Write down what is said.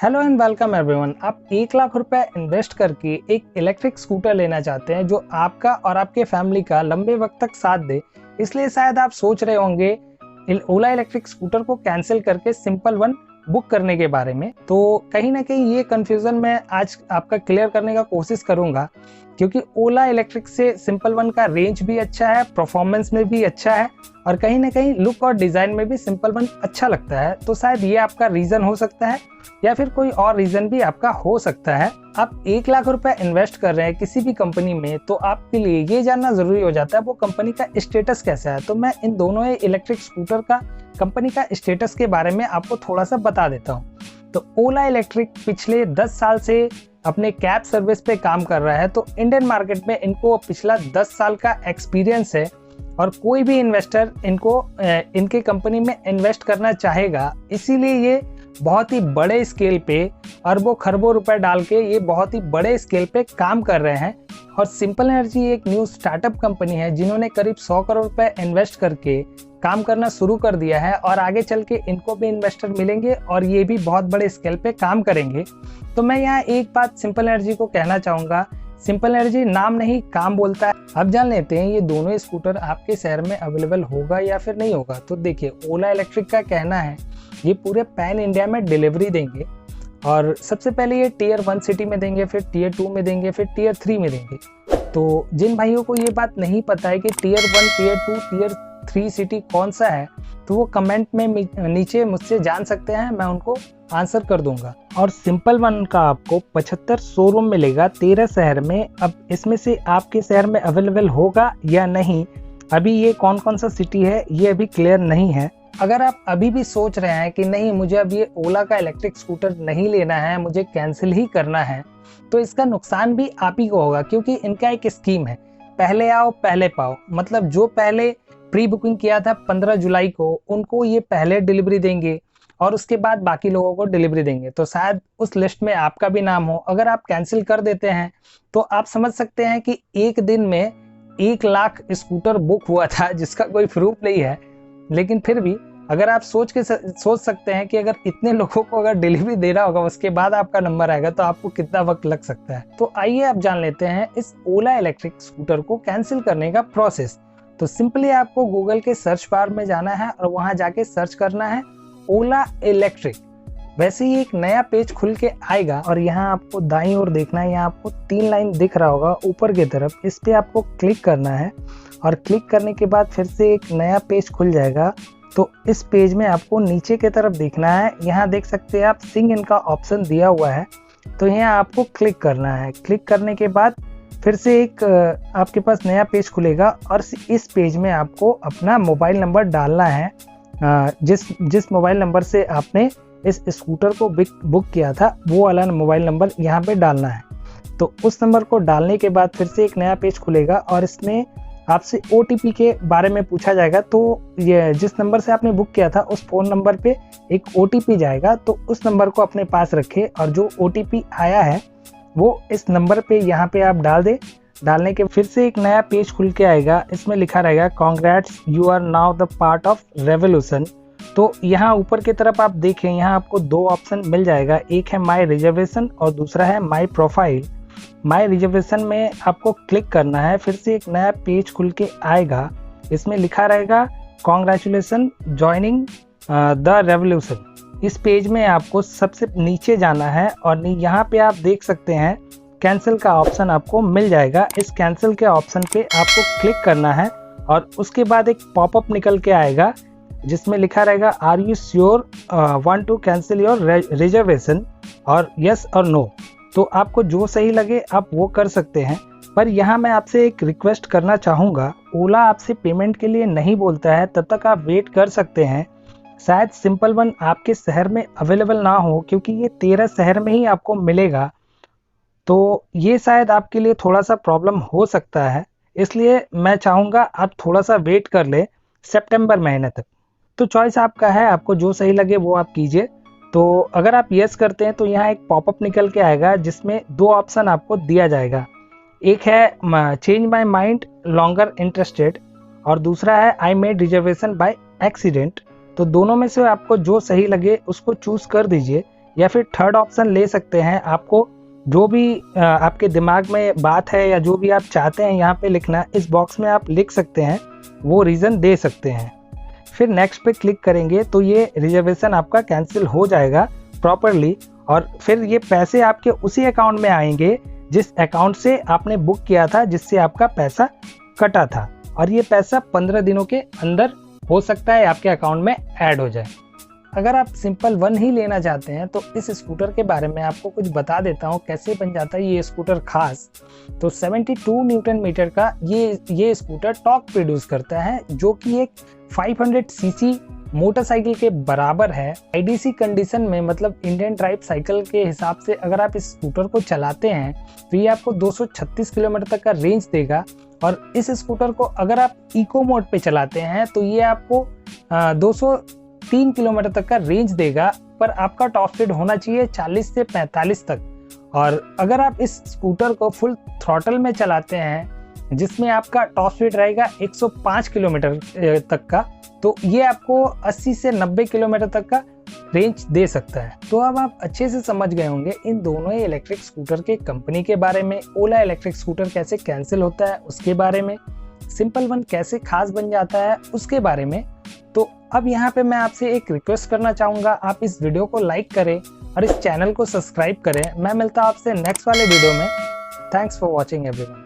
Hello and welcome everyone. आप 1 लाख रुपए invest करके एक इलेक्ट्रिक स्कूटर लेना चाहते हैं जो आपका और आपके फैमिली का लंबे वक्त तक साथ दे। इसलिए शायद आप सोच रहे होंगे ओला इलेक्ट्रिक स्कूटर को कैंसिल करके सिंपल वन बुक करने के बारे में। तो कहीं ना कहीं ये कंफ्यूजन मैं आज आपका क्लियर करने का कोशिश करूंगा, क्योंकि ओला इलेक्ट्रिक से सिंपल वन का रेंज भी अच्छा है, परफॉर्मेंस में भी अच्छा है और कहीं ना कहीं लुक और डिज़ाइन में भी सिंपल वन अच्छा लगता है। तो शायद ये आपका रीज़न हो सकता है या फिर कोई और रीज़न भी आपका हो सकता है। आप 1 लाख रुपए इन्वेस्ट कर रहे हैं किसी भी कंपनी में, तो आपके लिए ये जानना ज़रूरी हो जाता है वो कंपनी का स्टेटस कैसा है। तो मैं इन दोनों इलेक्ट्रिक स्कूटर का कंपनी का स्टेटस के बारे में आपको थोड़ा सा बता देता हूँ। तो ओला इलेक्ट्रिक पिछले 10 साल से अपने कैब सर्विस पे काम कर रहा है। तो इंडियन मार्केट में इनको पिछला 10 साल का एक्सपीरियंस है और कोई भी इन्वेस्टर इनके कंपनी में इन्वेस्ट करना चाहेगा। इसीलिए ये बहुत ही बड़े स्केल पे अरबों खरबों रुपए डाल के ये बहुत ही बड़े स्केल पे काम कर रहे हैं। और सिंपल एनर्जी एक न्यू स्टार्टअप कंपनी है जिन्होंने करीब 100 करोड़ रुपए इन्वेस्ट करके काम करना शुरू कर दिया है और आगे चल के इनको भी इन्वेस्टर मिलेंगे और ये भी बहुत बड़े स्केल पे काम करेंगे। तो मैं यहाँ एक बात सिंपल एनर्जी को कहना चाहूँगा, सिंपल एनर्जी नाम नहीं काम बोलता है। अब जान लेते हैं ये दोनों स्कूटर आपके शहर में अवेलेबल होगा या फिर नहीं होगा। तो देखिए, ओला इलेक्ट्रिक का कहना है ये पूरे पैन इंडिया में डिलीवरी देंगे और सबसे पहले ये टीयर 1 सिटी में देंगे, फिर टीयर 2 में देंगे, फिर टीयर 3 में देंगे। तो जिन भाइयों को ये बात नहीं पता है कि टीयर 1, टीयर 2, टीयर 3 सिटी कौन सा है, तो वो कमेंट में नीचे मुझसे जान सकते हैं, मैं उनको आंसर कर दूंगा। और सिंपल वन का आपको 75 शोरूम मिलेगा 13 शहर में। अब इसमें से आपके शहर में अवेलेबल होगा या नहीं, अभी ये कौन कौन सा सिटी है ये अभी क्लियर नहीं है। अगर आप अभी भी सोच रहे हैं कि नहीं मुझे अब ये ओला का इलेक्ट्रिक स्कूटर नहीं लेना है, मुझे कैंसिल ही करना है, तो इसका नुकसान भी आप ही को होगा, क्योंकि इनका एक स्कीम है पहले आओ पहले पाओ। मतलब जो पहले प्री बुकिंग किया था 15 जुलाई को, उनको ये पहले डिलीवरी देंगे और उसके बाद बाकी लोगों को डिलीवरी देंगे। तो शायद उस लिस्ट में आपका भी नाम हो। अगर आप कैंसिल कर देते हैं तो आप समझ सकते हैं कि एक दिन में 1 लाख स्कूटर बुक हुआ था, जिसका कोई प्रूफ नहीं है। लेकिन फिर भी अगर आप सोच सकते हैं कि अगर इतने लोगों को अगर डिलीवरी देना होगा उसके बाद आपका नंबर आएगा तो आपको कितना वक्त लग सकता है। तो आइए आप जान लेते हैं इस ओला इलेक्ट्रिक स्कूटर को कैंसिल करने का प्रोसेस। तो सिंपली आपको गूगल के सर्च बार में जाना है और वहां जाके सर्च करना है ओला इलेक्ट्रिक। वैसे ही एक नया पेज खुल के आएगा और यहाँ आपको दाईं ओर देखना है, यहाँ आपको 3 लाइन दिख रहा होगा ऊपर की तरफ, इस पे आपको क्लिक करना है और क्लिक करने के बाद फिर से एक नया पेज खुल जाएगा। तो इस पेज में आपको नीचे की तरफ देखना है, यहाँ देख सकते हैं आप सिंग इन का ऑप्शन दिया हुआ है, तो यहाँ आपको क्लिक करना है। क्लिक करने के बाद फिर से एक आपके पास नया पेज खुलेगा और इस पेज में आपको अपना मोबाइल नंबर डालना है। जिस मोबाइल नंबर से आपने इस स्कूटर को बुक किया था वो वाला मोबाइल नंबर यहाँ पे डालना है। तो उस नंबर को डालने के बाद फिर से एक नया पेज खुलेगा और इसमें आपसे OTP के बारे में पूछा जाएगा। तो ये जिस नंबर से आपने बुक किया था उस फ़ोन नंबर पे एक OTP जाएगा, तो उस नंबर को अपने पास रखें और जो OTP आया है वो इस नंबर पे यहाँ पे आप डाल दें। डालने के फिर से एक नया पेज खुल के आएगा, इसमें लिखा रहेगा congrats you are now the part of revolution. तो यहाँ ऊपर की तरफ आप देखें, यहाँ आपको 2 ऑप्शन मिल जाएगा, एक है माई रिजर्वेशन और दूसरा है माई प्रोफाइल। माई रिजर्वेशन में आपको क्लिक करना है, फिर से एक नया पेज खुल के आएगा, इसमें लिखा रहेगा कॉन्ग्रेचुलेसन जॉइनिंग द रेवोल्यूशन। इस पेज में आपको सबसे नीचे जाना है और यहाँ पे आप देख सकते हैं कैंसिल का ऑप्शन आपको मिल जाएगा। इस कैंसिल के ऑप्शन पे आपको क्लिक करना है और उसके बाद एक पॉपअप निकल के आएगा जिसमें लिखा रहेगा are you sure want to cancel your reservation और यस और नो। तो आपको जो सही लगे आप वो कर सकते हैं। पर यहाँ मैं आपसे एक रिक्वेस्ट करना चाहूँगा, ओला आपसे पेमेंट के लिए नहीं बोलता है तब तक आप वेट कर सकते हैं। शायद सिंपल वन आपके शहर में अवेलेबल ना हो, क्योंकि ये 13 शहर में ही आपको मिलेगा। तो ये शायद आपके लिए थोड़ा सा प्रॉब्लम हो सकता है, इसलिए मैं चाहूँगा आप थोड़ा सा वेट कर ले सितंबर महीने तक। तो चॉइस आपका है, आपको जो सही लगे वो आप कीजिए। तो अगर आप यस करते हैं तो यहाँ एक पॉपअप निकल के आएगा जिसमें 2 ऑप्शन आपको दिया जाएगा, एक है change my mind longer interested और दूसरा है I made reservation by accident. तो दोनों में से आपको जो सही लगे उसको चूज कर दीजिए। या फिर थर्ड ऑप्शन ले सकते हैं। आपको जो भी आपके दिमाग में बात है या जो भी आप चाहते हैं यहाँ पे लिखना, इस बॉक्स में आप लिख सकते हैं, वो रीज़न दे सकते हैं। फिर नेक्स्ट पे क्लिक करेंगे तो ये रिजर्वेशन आपका कैंसिल हो जाएगा प्रॉपरली, और फिर ये पैसे आपके उसी अकाउंट में आएंगे जिस अकाउंट से आपने बुक किया था, जिससे आपका पैसा कटा था। और ये पैसा 15 दिनों के अंदर हो सकता है आपके अकाउंट में ऐड हो जाए। अगर आप सिंपल वन ही लेना चाहते हैं तो इस स्कूटर के बारे में आपको कुछ बता देता हूँ कैसे बन जाता है ये स्कूटर खास। तो 72 न्यूटन मीटर का ये स्कूटर टॉर्क प्रोड्यूस करता है, जो कि एक 500 सीसी मोटरसाइकिल के बराबर है। आईडीसी कंडीशन में, मतलब इंडियन टाइप साइकिल के हिसाब से अगर आप इस स्कूटर को चलाते हैं तो ये आपको 236 किलोमीटर तक का रेंज देगा। और इस स्कूटर को अगर आप इको मोड पे चलाते हैं तो ये आपको 203 किलोमीटर तक का रेंज देगा, पर आपका टॉप स्पीड होना चाहिए 40 से 45 तक। और अगर आप इस स्कूटर को फुल थ्रॉटल में चलाते हैं जिसमें आपका टॉप स्पीड रहेगा 105 किलोमीटर तक का, तो ये आपको 80 से 90 किलोमीटर तक का रेंज दे सकता है। तो अब आप अच्छे से समझ गए होंगे इन दोनों ही इलेक्ट्रिक स्कूटर के कंपनी के बारे में, ओला इलेक्ट्रिक स्कूटर कैसे कैंसिल होता है उसके बारे में, सिंपल वन कैसे खास बन जाता है उसके बारे में। तो अब यहाँ पे मैं आपसे एक रिक्वेस्ट करना चाहूँगा, आप इस वीडियो को लाइक करें और इस चैनल को सब्सक्राइब करें। मैं मिलता हूँ आपसे नेक्स्ट वाले वीडियो में। Thanks for watching everyone.